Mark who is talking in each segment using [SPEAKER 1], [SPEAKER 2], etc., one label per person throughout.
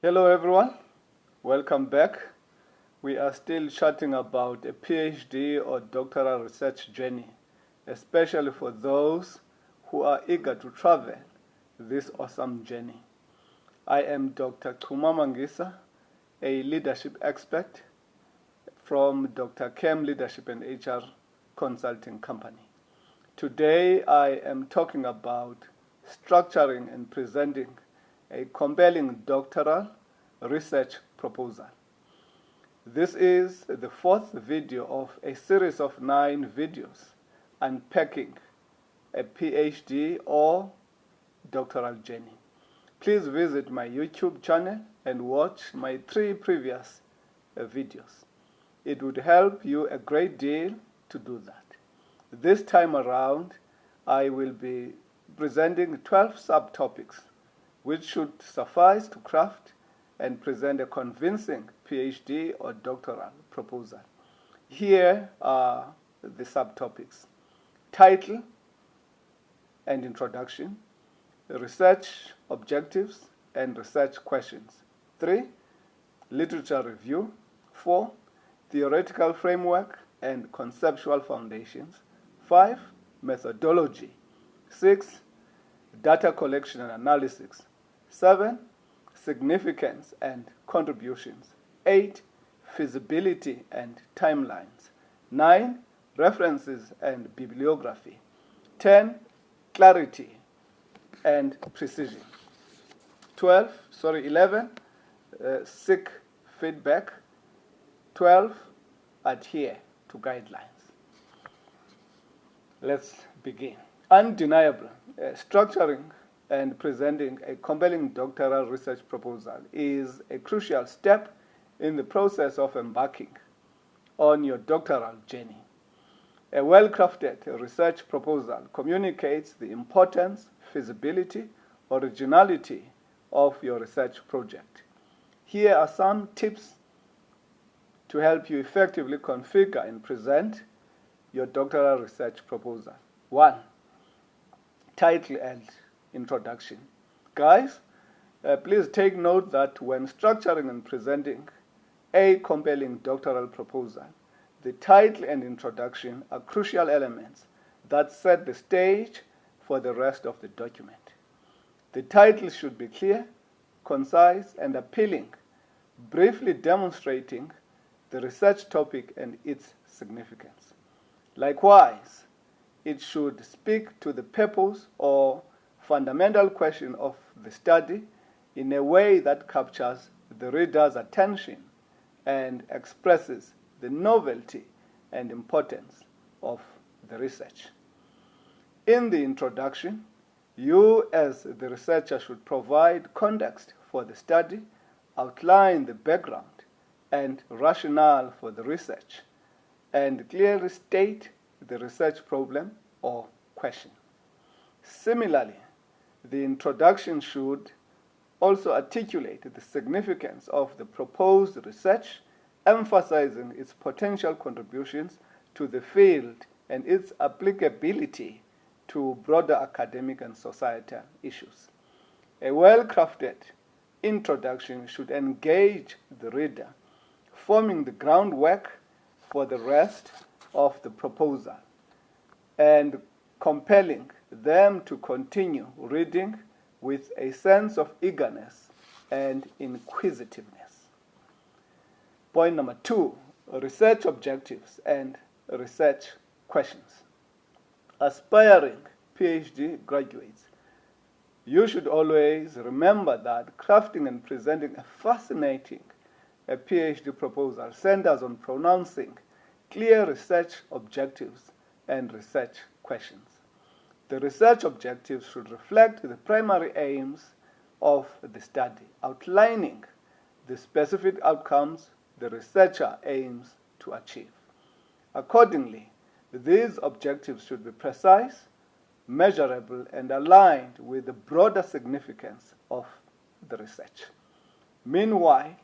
[SPEAKER 1] Hello everyone, welcome back. We are still chatting about a PhD or doctoral research journey, especially for those who are eager to travel this awesome journey. I am Dr. Chuma Mangisa, a leadership expert from Dr. Kem Leadership and HR Consulting Company. Today I am talking about structuring and presenting a compelling doctoral research proposal. This is the fourth video of a series of 9 videos unpacking a PhD or doctoral journey. Please visit my YouTube channel and watch my 3 previous videos. It would help you a great deal to do that. This time around, I will be presenting 12 subtopics which should suffice to craft and present a convincing PhD or doctoral proposal. Here are the subtopics: title and introduction, research objectives and research questions. 3. Literature review. 4. Theoretical framework and conceptual foundations. 5. Methodology. 6. Data collection and analysis. 7. Significance and contributions. 8. Feasibility and timelines. 9. References and bibliography. 10. Clarity and precision. 11. Seek feedback. 12. Adhere to guidelines. Let's begin. Undeniable, structuring and presenting a compelling doctoral research proposal is a crucial step in the process of embarking on your doctoral journey. A well-crafted research proposal communicates the importance, feasibility, originality of your research project. Here are some tips to help you effectively configure and present your doctoral research proposal. 1. Title and introduction. Guys, please take note that when structuring and presenting a compelling doctoral proposal, the title and introduction are crucial elements that set the stage for the rest of the document. The title should be clear, concise, and appealing, briefly demonstrating the research topic and its significance. Likewise, it should speak to the purpose or fundamental question of the study in a way that captures the reader's attention and expresses the novelty and importance of the research. In the introduction, you as the researcher should provide context for the study, outline the background and rationale for the research, and clearly state the research problem or question. Similarly, the introduction should also articulate the significance of the proposed research, emphasizing its potential contributions to the field and its applicability to broader academic and societal issues. A well-crafted introduction should engage the reader, forming the groundwork for the rest of the proposal and compelling them to continue reading with a sense of eagerness and inquisitiveness. Point number 2, research objectives and research questions. Aspiring PhD graduates, you should always remember that crafting and presenting a fascinating PhD proposal centers on pronouncing clear research objectives and research questions. The research objectives should reflect the primary aims of the study, outlining the specific outcomes the researcher aims to achieve. Accordingly, these objectives should be precise, measurable, and aligned with the broader significance of the research. Meanwhile,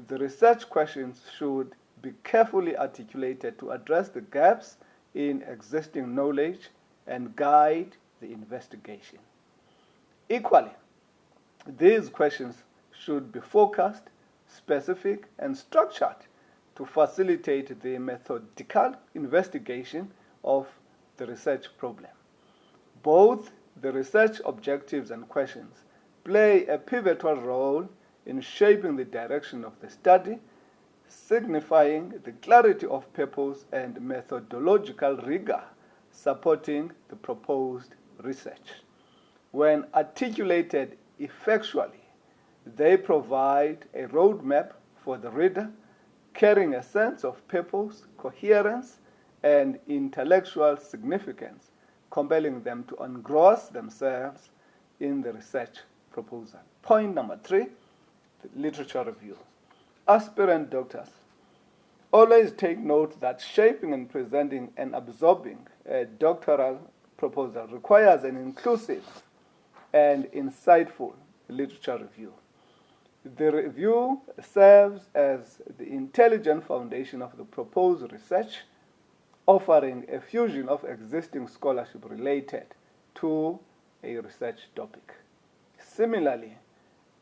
[SPEAKER 1] the research questions should be carefully articulated to address the gaps in existing knowledge and guide the investigation. Equally, these questions should be focused, specific, and structured to facilitate the methodical investigation of the research problem. Both the research objectives and questions play a pivotal role in shaping the direction of the study, signifying the clarity of purpose and methodological rigor supporting the proposed research. When articulated effectually, they provide a roadmap for the reader, carrying a sense of purpose, coherence, and intellectual significance, compelling them to engross themselves in the research proposal. Point number 3, the literature review. Aspirant doctors, always take note that shaping and presenting and absorbing a doctoral proposal requires an inclusive and insightful literature review. The review serves as the intelligent foundation of the proposed research, offering a fusion of existing scholarship related to a research topic. Similarly,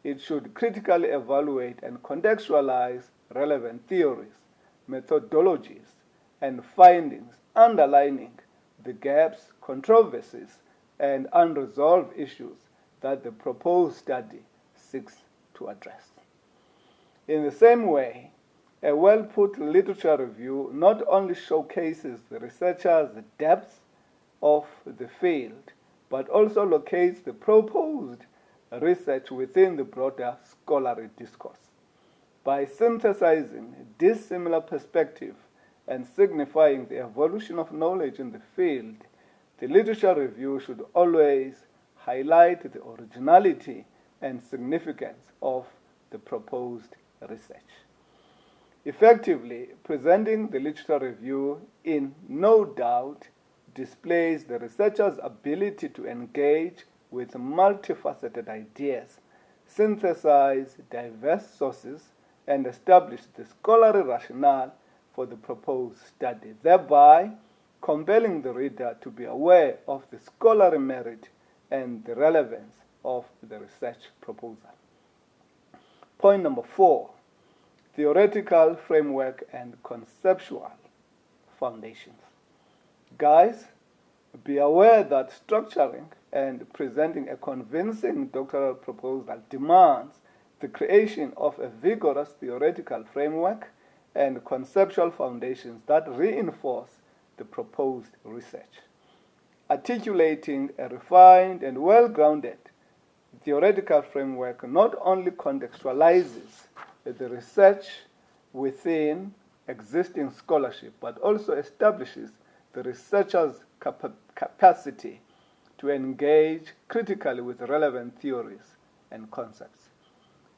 [SPEAKER 1] it should critically evaluate and contextualize relevant theories, methodologies, and findings underlining the gaps, controversies, and unresolved issues that the proposed study seeks to address. In the same way, a well-put literature review not only showcases the researcher's depth of the field, but also locates the proposed research within the broader scholarly discourse. By synthesizing dissimilar perspectives and signifying the evolution of knowledge in the field, the literature review should always highlight the originality and significance of the proposed research. Effectively, presenting the literature review in no doubt displays the researcher's ability to engage with multifaceted ideas, synthesize diverse sources, and establish the scholarly rationale for the proposed study, thereby compelling the reader to be aware of the scholarly merit and the relevance of the research proposal. Point number 4, theoretical framework and conceptual foundations. Guys, be aware that structuring and presenting a convincing doctoral proposal demands the creation of a vigorous theoretical framework and conceptual foundations that reinforce the proposed research. Articulating a refined and well-grounded theoretical framework not only contextualizes the research within existing scholarship, but also establishes the researcher's capacity to engage critically with relevant theories and concepts.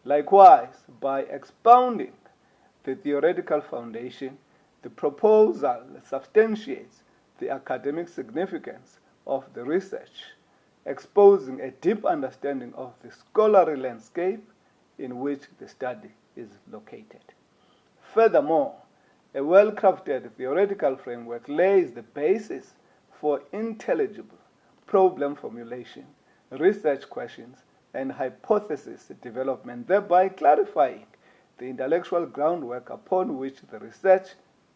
[SPEAKER 1] Likewise, by expounding the theoretical foundation, the proposal substantiates the academic significance of the research, exposing a deep understanding of the scholarly landscape in which the study is located. Furthermore, a well-crafted theoretical framework lays the basis for intelligible problem formulation, research questions, and hypothesis development, thereby clarifying the intellectual groundwork upon which the research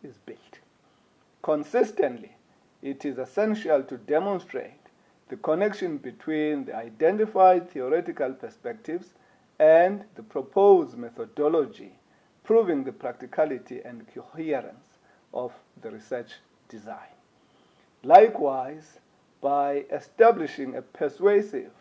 [SPEAKER 1] is built. Consistently, it is essential to demonstrate the connection between the identified theoretical perspectives and the proposed methodology, proving the practicality and coherence of the research design. Likewise, by establishing a persuasive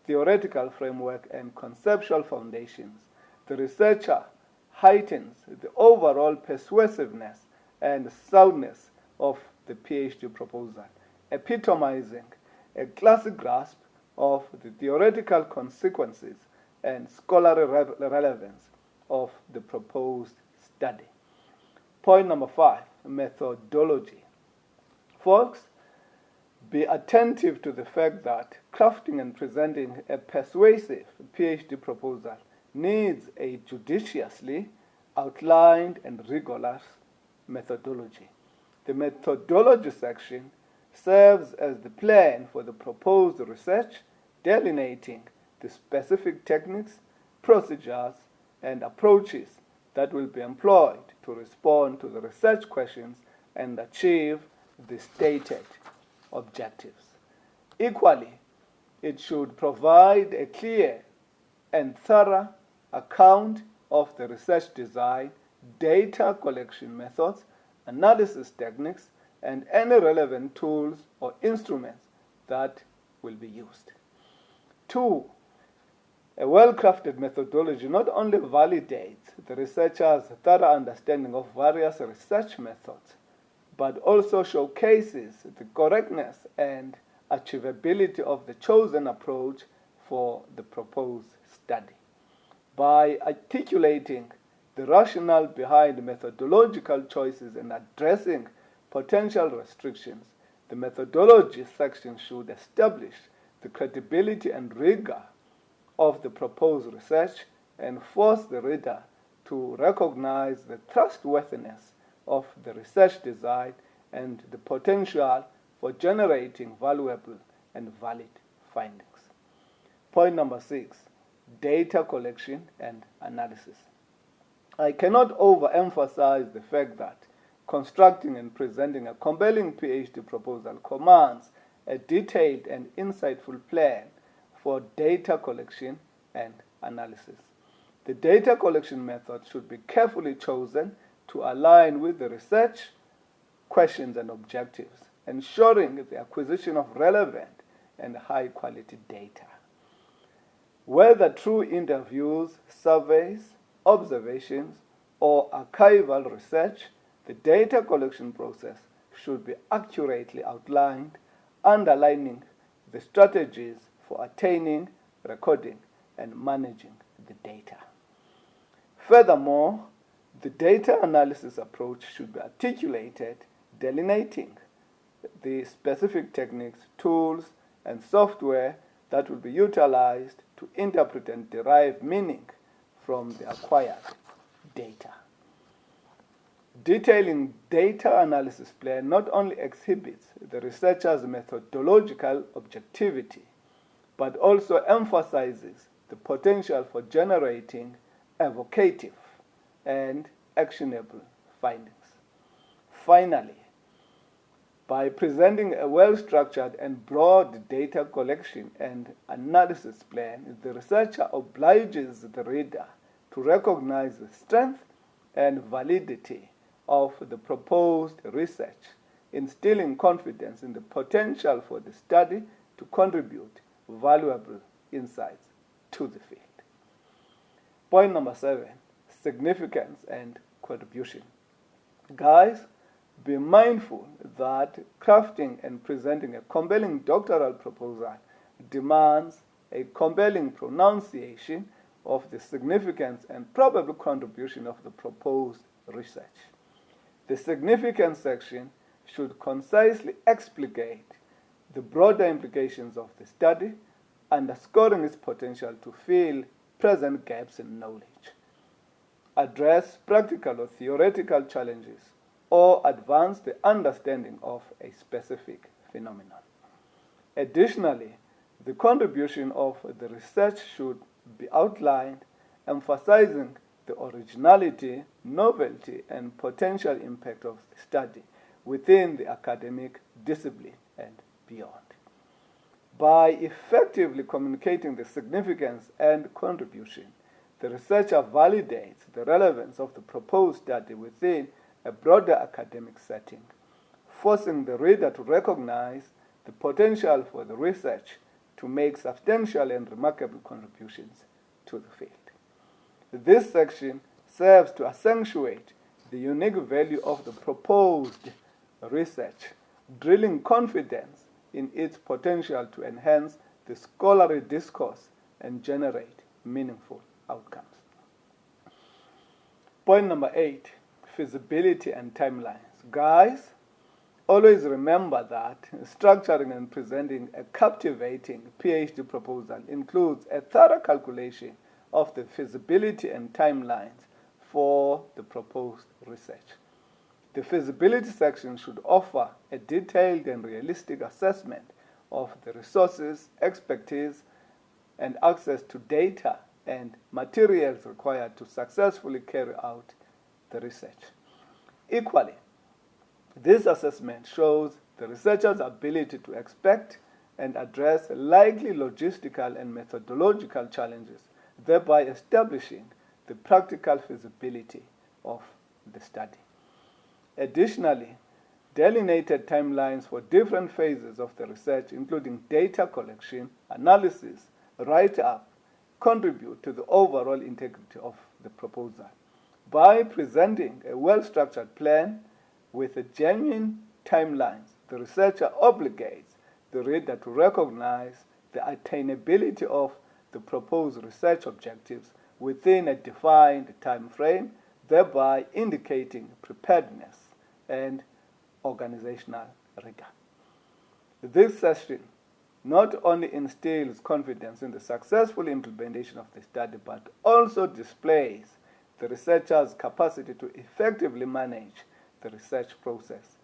[SPEAKER 1] theoretical framework and conceptual foundations, the researcher heightens the overall persuasiveness and soundness of the PhD proposal, epitomizing a classic grasp of the theoretical consequences and scholarly relevance of the proposed study. Point number 5, methodology. Folks, be attentive to the fact that crafting and presenting a persuasive PhD proposal needs a judiciously outlined and rigorous methodology. The methodology section serves as the plan for the proposed research, delineating the specific techniques, procedures, and approaches that will be employed to respond to the research questions and achieve the stated objectives. Equally, it should provide a clear and thorough account of the research design, data collection methods, analysis techniques, and any relevant tools or instruments that will be used. 2. A well-crafted methodology not only validates the researcher's thorough understanding of various research methods, but also showcases the correctness and achievability of the chosen approach for the proposed study. By articulating the rationale behind methodological choices and addressing potential restrictions, the methodology section should establish the credibility and rigor of the proposed research and force the reader to recognize the trustworthiness of the research design and the potential for generating valuable and valid findings. Point number 6, data collection and analysis. I cannot overemphasize the fact that constructing and presenting a compelling PhD proposal commands a detailed and insightful plan for data collection and analysis. The data collection method should be carefully chosen to align with the research questions and objectives, ensuring the acquisition of relevant and high-quality data. Whether through interviews, surveys, observations, or archival research, the data collection process should be accurately outlined, underlining the strategies for attaining, recording, and managing the data. Furthermore, the data analysis approach should be articulated, delineating the specific techniques, tools, and software that will be utilized to interpret and derive meaning from the acquired data. Detailing data analysis plan not only exhibits the researcher's methodological objectivity, but also emphasizes the potential for generating evocative and actionable findings. Finally, by presenting a well-structured and broad data collection and analysis plan, the researcher obliges the reader to recognize the strength and validity of the proposed research, instilling confidence in the potential for the study to contribute valuable insights to the field. Point number 7, significance and contribution. Guys, be mindful that crafting and presenting a compelling doctoral proposal demands a compelling pronunciation of the significance and probable contribution of the proposed research. The significance section should concisely explicate the broader implications of the study, underscoring its potential to fill present gaps in knowledge, address practical or theoretical challenges, or advance the understanding of a specific phenomenon. Additionally, the contribution of the research should be outlined, emphasizing the originality, novelty, and potential impact of the study within the academic discipline and beyond. By effectively communicating the significance and contribution, the researcher validates the relevance of the proposed study within a broader academic setting, forcing the reader to recognize the potential for the research to make substantial and remarkable contributions to the field. This section serves to accentuate the unique value of the proposed research, drilling confidence in its potential to enhance the scholarly discourse and generate meaningful outcomes. Point number 8, feasibility and timelines. Guys, always remember that structuring and presenting a captivating PhD proposal includes a thorough calculation of the feasibility and timelines for the proposed research. The feasibility section should offer a detailed and realistic assessment of the resources, expertise, and access to data and materials required to successfully carry out the research. Equally, this assessment shows the researcher's ability to expect and address likely logistical and methodological challenges, thereby establishing the practical feasibility of the study. Additionally, delineated timelines for different phases of the research, including data collection, analysis, write-up, contribute to the overall integrity of the proposal. By presenting a well-structured plan with a genuine timelines, the researcher obligates the reader to recognize the attainability of the proposed research objectives within a defined time frame, thereby indicating preparedness and organizational rigor. This session not only instills confidence in the successful implementation of the study, but also displays the researcher's capacity to effectively manage the research process,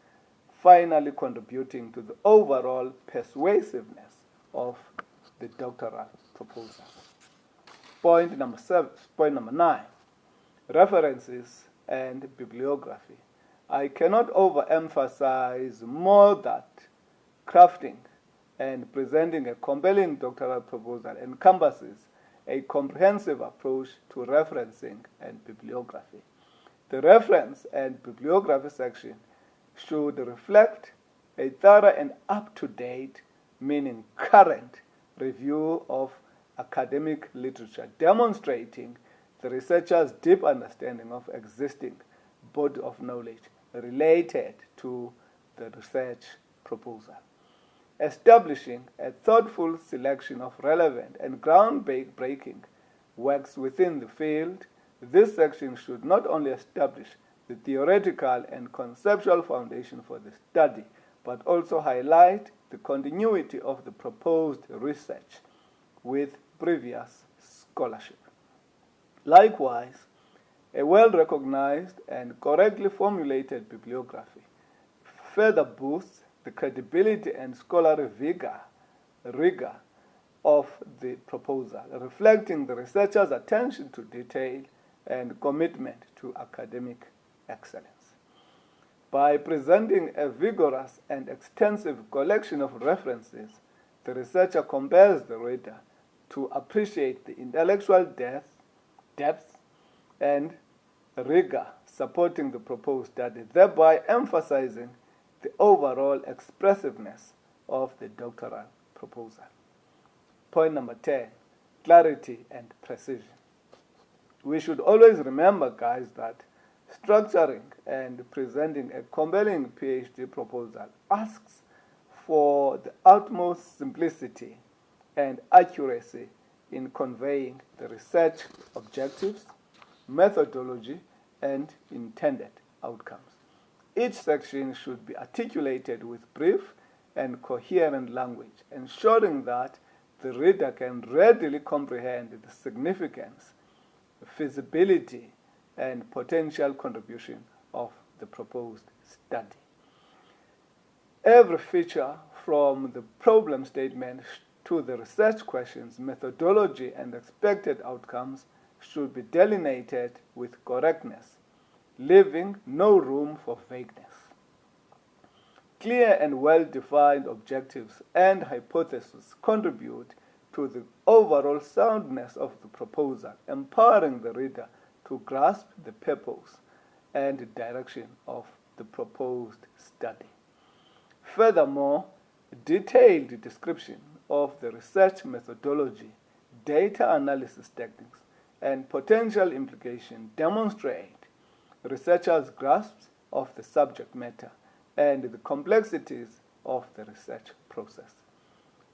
[SPEAKER 1] finally contributing to the overall persuasiveness of the doctoral proposal. Point number 9, references and bibliography. I cannot overemphasize more that crafting and presenting a compelling doctoral proposal encompasses a comprehensive approach to referencing and bibliography. The reference and bibliography section should reflect a thorough and up-to-date, meaning current, review of academic literature, demonstrating the researcher's deep understanding of existing body of knowledge related to the research proposal. Establishing a thoughtful selection of relevant and groundbreaking works within the field, this section should not only establish the theoretical and conceptual foundation for the study, but also highlight the continuity of the proposed research with previous scholarship. Likewise, a well-recognized and correctly formulated bibliography further boosts the credibility and scholarly rigor of the proposal, reflecting the researcher's attention to detail and commitment to academic excellence. By presenting a vigorous and extensive collection of references, the researcher compels the reader to appreciate the intellectual depth and rigor supporting the proposed study, thereby emphasizing the overall expressiveness of the doctoral proposal. Point number 10, clarity and precision. We should always remember, guys, that structuring and presenting a compelling PhD proposal asks for the utmost simplicity and accuracy in conveying the research objectives, methodology, and intended outcomes. Each section should be articulated with brief and coherent language, ensuring that the reader can readily comprehend the significance, feasibility, and potential contribution of the proposed study. Every feature from the problem statement to the research questions, methodology, and expected outcomes should be delineated with correctness, leaving no room for vagueness. Clear and well-defined objectives and hypotheses contribute to the overall soundness of the proposal, empowering the reader to grasp the purpose and direction of the proposed study. Furthermore, detailed description of the research methodology, data analysis techniques, and potential implication demonstrate researchers' grasp of the subject matter and the complexities of the research process.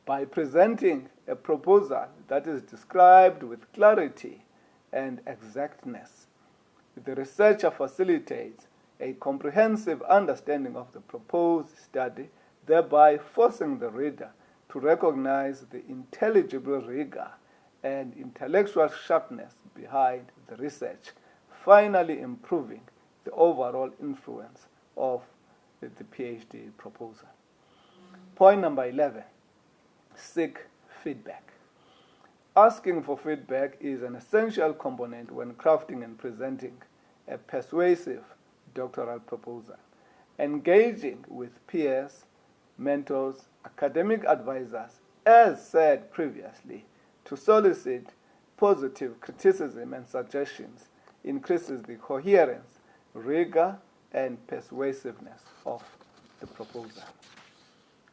[SPEAKER 1] By presenting a proposal that is described with clarity and exactness, the researcher facilitates a comprehensive understanding of the proposed study, thereby forcing the reader to recognize the intelligible rigor and intellectual sharpness behind the research, finally improving the overall influence of the PhD proposal. Point number 11, seek feedback. Asking for feedback is an essential component when crafting and presenting a persuasive doctoral proposal. Engaging with peers, mentors, academic advisors, as said previously, to solicit positive criticism and suggestions increases the coherence, rigor, and persuasiveness of the proposal.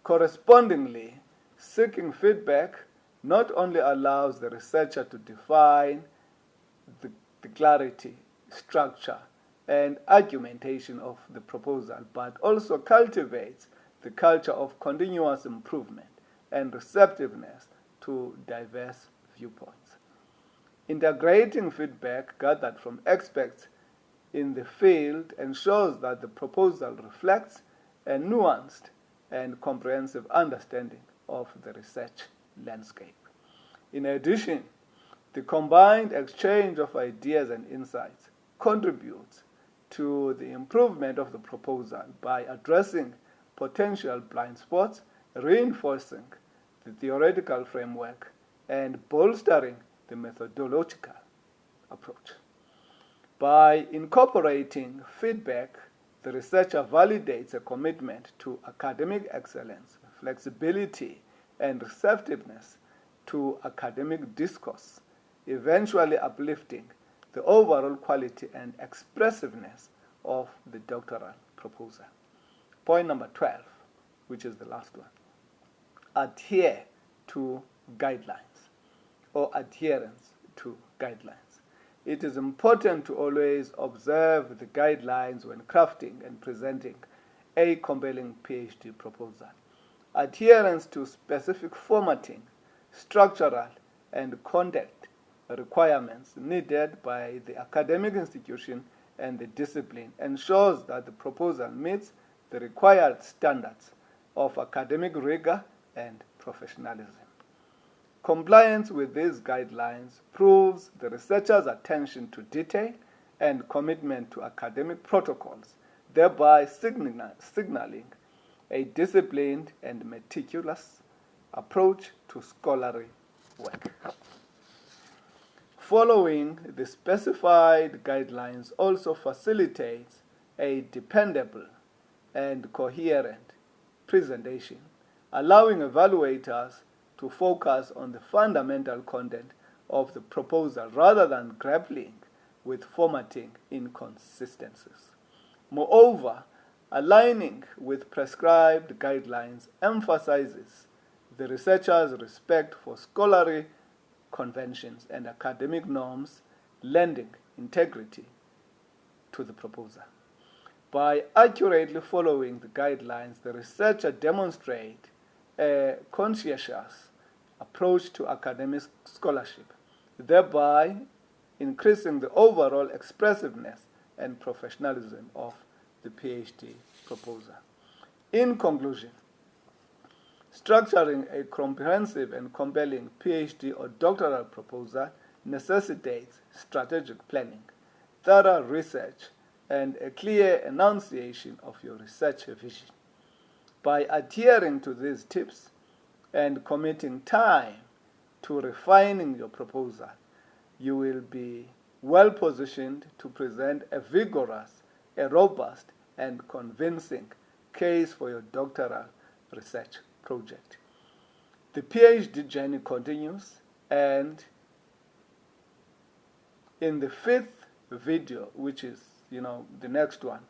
[SPEAKER 1] Correspondingly, seeking feedback not only allows the researcher to define the clarity, structure, and argumentation of the proposal, but also cultivates the culture of continuous improvement and receptiveness to diverse viewpoints. Integrating feedback gathered from experts in the field ensures that the proposal reflects a nuanced and comprehensive understanding of the research landscape. In addition, the combined exchange of ideas and insights contributes to the improvement of the proposal by addressing potential blind spots, reinforcing the theoretical framework, and bolstering the methodological approach. By incorporating feedback, the researcher validates a commitment to academic excellence, flexibility, and receptiveness to academic discourse, eventually uplifting the overall quality and expressiveness of the doctoral proposal. Point number 12, which is the last one. Adhere to guidelines or adherence to guidelines. It is important to always observe the guidelines when crafting and presenting a compelling PhD proposal. Adherence to specific formatting, structural, and content requirements needed by the academic institution and the discipline ensures that the proposal meets the required standards of academic rigor and professionalism. Compliance with these guidelines proves the researcher's attention to detail and commitment to academic protocols, thereby signaling a disciplined and meticulous approach to scholarly work. Following the specified guidelines also facilitates a dependable and coherent presentation, allowing evaluators to focus on the fundamental content of the proposal rather than grappling with formatting inconsistencies. Moreover, aligning with prescribed guidelines emphasizes the researcher's respect for scholarly conventions and academic norms, lending integrity to the proposal. By accurately following the guidelines, the researcher demonstrates a conscientious approach to academic scholarship, thereby increasing the overall expressiveness and professionalism of the PhD proposal. In conclusion, structuring a comprehensive and compelling PhD or doctoral proposal necessitates strategic planning, thorough research, and a clear enunciation of your research vision. By adhering to these tips and committing time to refining your proposal, you will be well positioned to present a vigorous, a robust, and convincing case for your doctoral research project. The PhD journey continues, and in the fifth video, which is the next one,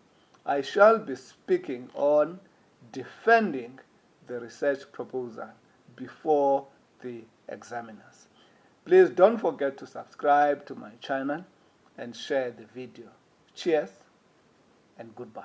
[SPEAKER 1] I shall be speaking on defending the research proposal before the examiners. Please don't forget to subscribe to my channel and share the video. Cheers and goodbye.